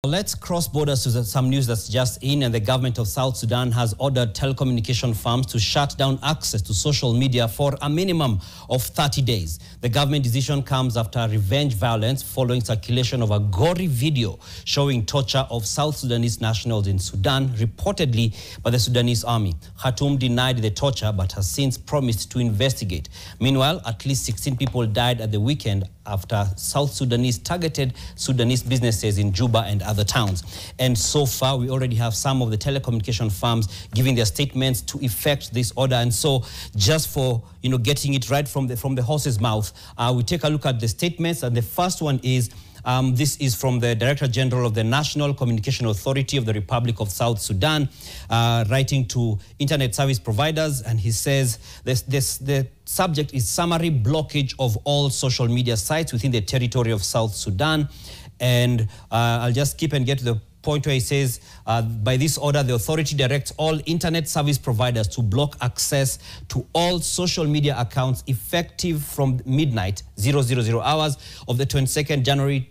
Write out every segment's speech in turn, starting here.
Let's cross borders to some news that's just in, and the government of South Sudan has ordered telecommunication firms to shut down access to social media for a minimum of 30 days. The government decision comes after revenge violence following circulation of a gory video showing torture of South Sudanese nationals in Sudan, reportedly by the Sudanese army. Khartoum denied the torture but has since promised to investigate. Meanwhile, at least 16 people died at the weekend after South Sudanese targeted Sudanese businesses in Juba and other towns. And so far, we already have some of the telecommunication firms giving their statements to effect this order. And so, just for getting it right from the horse's mouth, we take a look at the statements. And the first one is, this is from the Director General of the National Communication Authority of the Republic of South Sudan, writing to internet service providers, and he says the subject is summary blockage of all social media sites within the territory of South Sudan. And I'll just skip and get to the point where he says, by this order, the authority directs all internet service providers to block access to all social media accounts effective from midnight, 000 hours of the 22nd January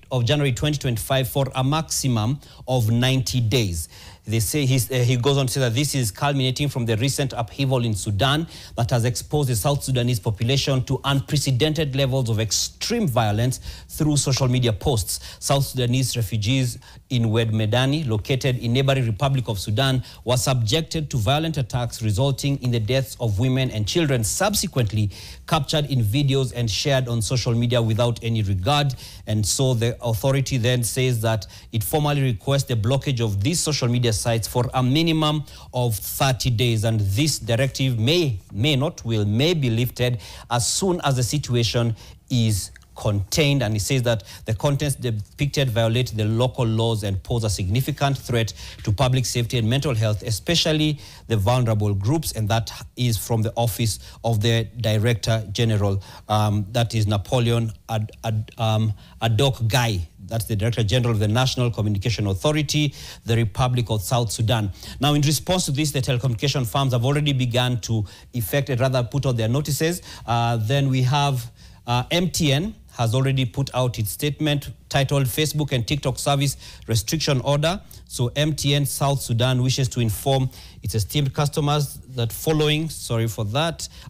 2025 for a maximum of 90 days. They say he goes on to say that this is culminating from the recent upheaval in Sudan that has exposed the South Sudanese population to unprecedented levels of extreme violence through social media posts. South Sudanese refugees in Wed Medani, located in neighboring Republic of Sudan, were subjected to violent attacks resulting in the deaths of women and children, subsequently captured in videos and shared on social media without any regard. And so the authority then says that it formally requests the blockage of these social media sites for a minimum of 30 days. And this directive may be lifted as soon as the situation is contained. And it says that the contents depicted violate the local laws and pose a significant threat to public safety and mental health, especially the vulnerable groups. And that is from the office of the Director General. That is Napoleon Adok Guy. That's the Director General of the National Communication Authority, the Republic of South Sudan. Now, in response to this, the telecommunication firms have already begun to effect, rather put out their notices. Then we have MTN has already put out its statement titled Facebook and TikTok Service Restriction Order. So MTN South Sudan wishes to inform its esteemed customers that following,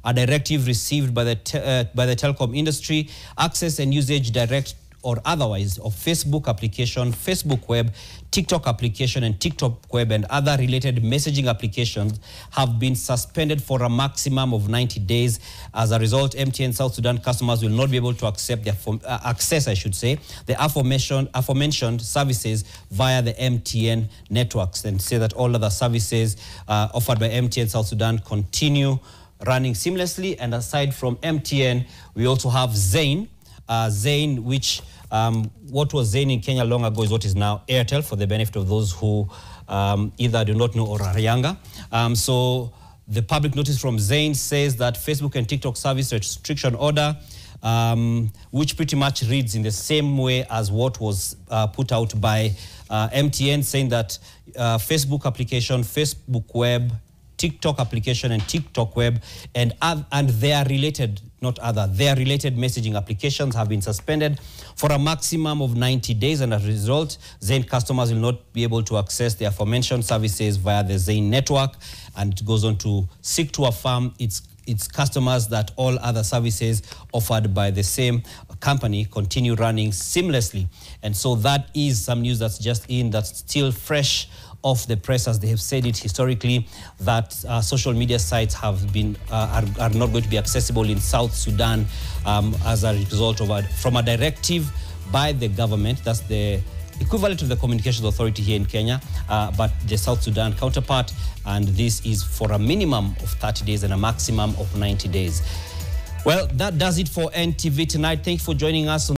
a directive received by the telecom industry, access and usage direct or otherwise of Facebook application, Facebook web, TikTok application and TikTok web and other related messaging applications have been suspended for a maximum of 90 days. As a result, MTN South Sudan customers will not be able to accept the aforementioned services via the MTN networks, and say that all other services offered by MTN South Sudan continue running seamlessly. And aside from MTN, we also have Zain, which what was Zain in Kenya long ago is what is now Airtel, for the benefit of those who either do not know or are younger. So the public notice from Zain says that Facebook and TikTok service restriction order, which pretty much reads in the same way as what was put out by MTN, saying that Facebook application, Facebook web, TikTok application and TikTok web and their related messaging applications have been suspended for a maximum of 90 days. And as a result, Zain customers will not be able to access the aforementioned services via the Zain network. And it goes on to seek to affirm its customers that all other services offered by the same company continue running seamlessly. And so that is some news that's just in, that's still fresh off the press, as they have said it historically, that social media sites have been are not going to be accessible in South Sudan as a result of from a directive by the government. That's the equivalent of the Communications Authority here in Kenya, but the South Sudan counterpart. And this is for a minimum of 30 days and a maximum of 90 days. Well, that does it for NTV tonight. Thank you for joining us on